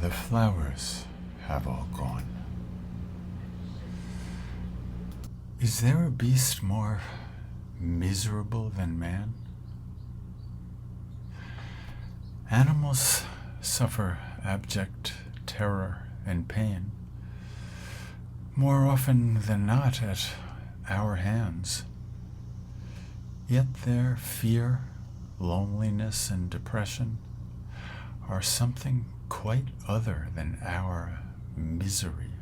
The flowers have all gone. Is there a beast more miserable than man? Animals suffer abject terror and pain more often than not at our hands. Yet their fear, loneliness, and depression are something quite other than our misery.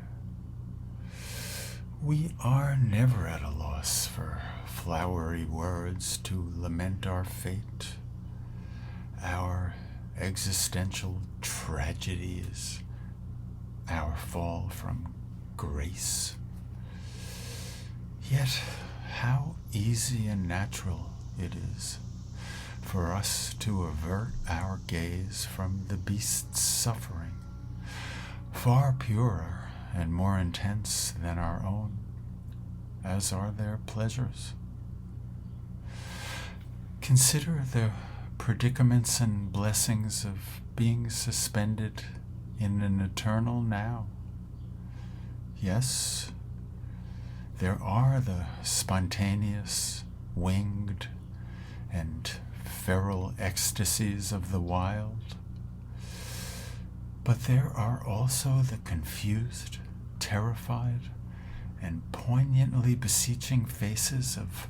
We are never at a loss for flowery words to lament our fate. Our existential tragedy is our fall from grace. Yet, how easy and natural it is for us to avert our gaze from the beast's suffering, far purer and more intense than our own, as are their pleasures. Consider the predicaments and blessings of being suspended in an eternal now. Yes, there are the spontaneous, winged, and feral ecstasies of the wild, but there are also the confused, terrified, and poignantly beseeching faces of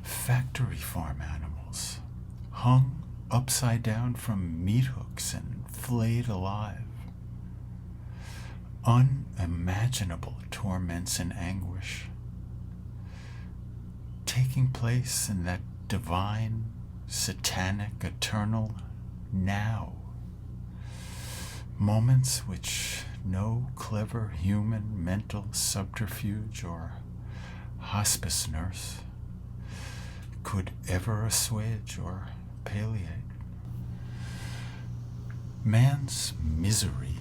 factory farm animals, hung upside down from meat hooks and flayed alive. Unimaginable torments and anguish taking place in that divine, satanic, eternal now. Moments which no clever human mental subterfuge or hospice nurse could ever assuage or palliate. Man's misery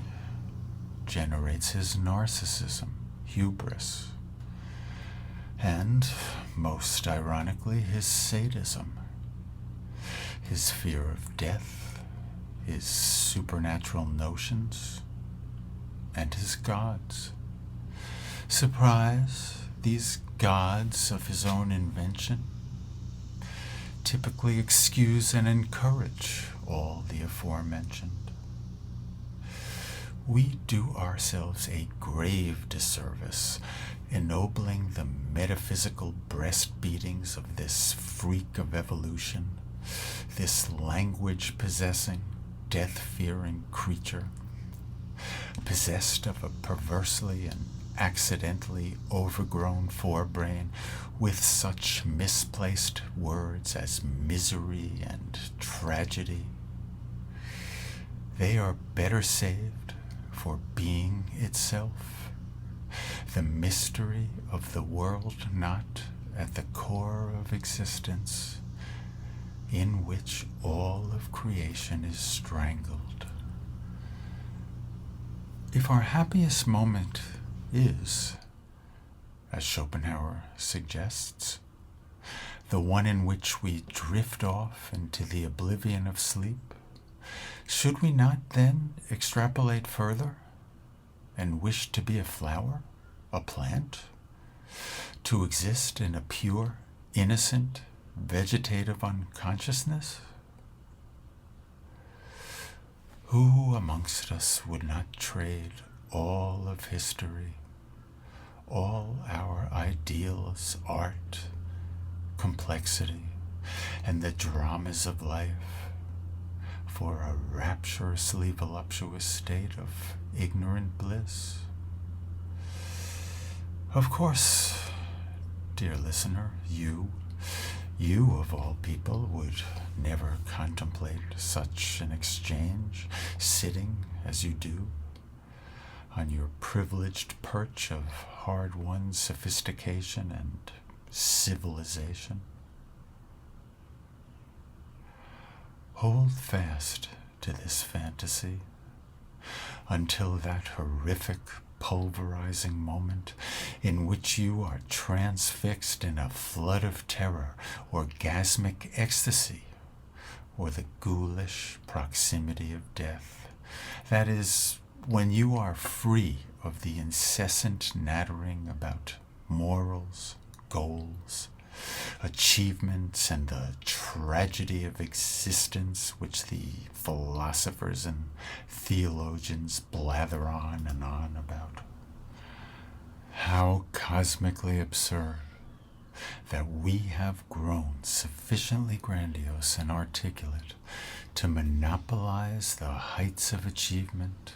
generates his narcissism, hubris, and, most ironically, his sadism, his fear of death, his supernatural notions, and his gods. Surprise, these gods of his own invention typically excuse and encourage all the aforementioned. We do ourselves a grave disservice ennobling the metaphysical breast beatings of this freak of evolution, this language-possessing, death-fearing creature, possessed of a perversely and accidentally overgrown forebrain with such misplaced words as misery and tragedy. They are better saved for being itself, the mystery of the world not at the core of existence, in which all of creation is strangled. If our happiest moment is, as Schopenhauer suggests, the one in which we drift off into the oblivion of sleep, should we not then extrapolate further and wish to be a flower, a plant, to exist in a pure, innocent, vegetative unconsciousness? Who amongst us would not trade all of history, all our ideals, art, complexity, and the dramas of life for a rapturously voluptuous state of ignorant bliss? Of course, dear listener, you of all people would never contemplate such an exchange, sitting as you do on your privileged perch of hard-won sophistication and civilization. Hold fast to this fantasy until that horrific, pulverizing moment in which you are transfixed in a flood of terror, orgasmic ecstasy, or the ghoulish proximity of death. That is, when you are free of the incessant nattering about morals, goals, achievements, and the tragedy of existence which the philosophers and theologians blather on and on about. How cosmically absurd that we have grown sufficiently grandiose and articulate to monopolize the heights of achievement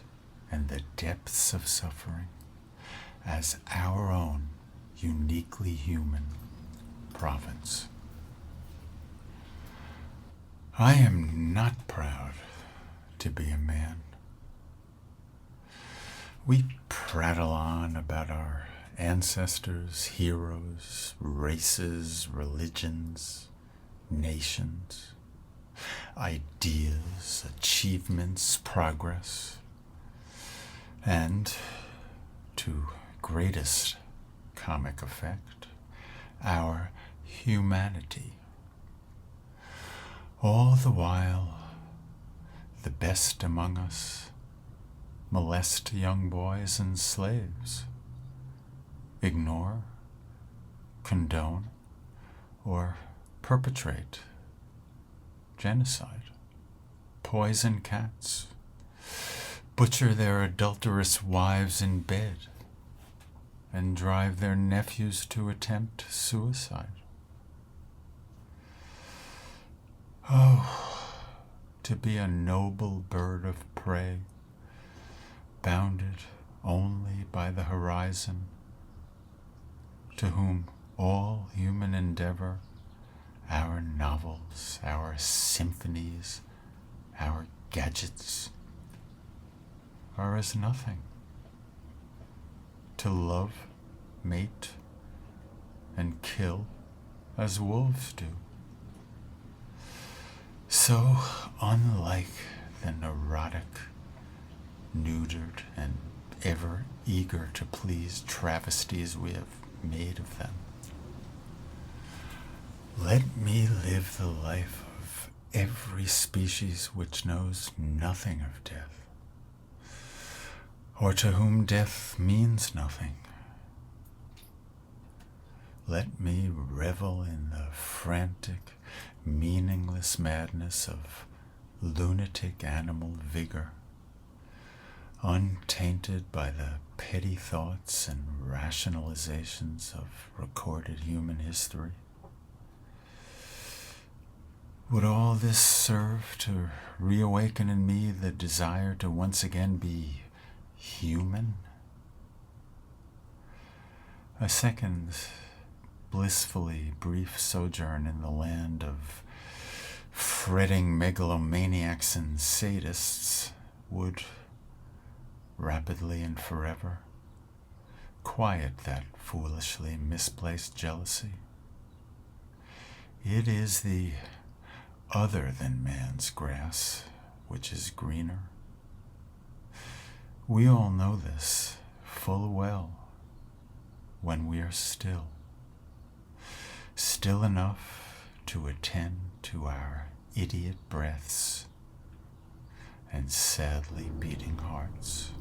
and the depths of suffering as our own uniquely human province. I am not proud to be a man. We prattle on about our ancestors, heroes, races, religions, nations, ideas, achievements, progress, and, to greatest comic effect, our humanity. All the while, the best among us molest young boys and slaves, ignore, condone, or perpetrate genocide, poison cats, butcher their adulterous wives in bed, and drive their nephews to attempt suicide. Oh, to be a noble bird of prey, bounded only by the horizon, to whom all human endeavor, our novels, our symphonies, our gadgets, are as nothing. To love, mate, and kill as wolves do. So unlike the neurotic, neutered, and ever eager to please travesties we have made of them. Let me live the life of every species which knows nothing of death, or to whom death means nothing. Let me revel in the frantic, meaningless madness of lunatic animal vigor, untainted by the petty thoughts and rationalizations of recorded human history. Would all this serve to reawaken in me the desire to once again be human? A second blissfully brief sojourn in the land of fretting megalomaniacs and sadists would, rapidly and forever, quiet that foolishly misplaced jealousy. It is the other than man's grass which is greener. We all know this full well when we are still enough to attend to our idiot breaths and sadly beating hearts.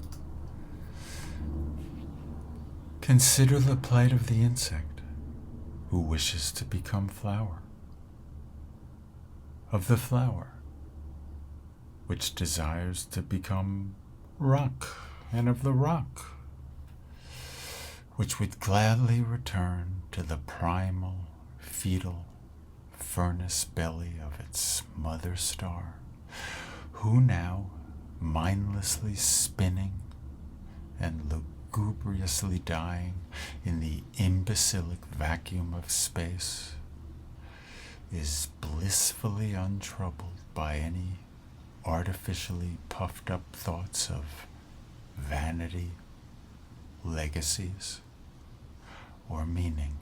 Consider the plight of the insect who wishes to become flower, of the flower which desires to become rock, and of the rock which would gladly return to the primal, fetal furnace belly of its mother star, who now, mindlessly spinning and lugubriously dying in the imbecilic vacuum of space, is blissfully untroubled by any artificially puffed up thoughts of vanity, legacies, or meaning.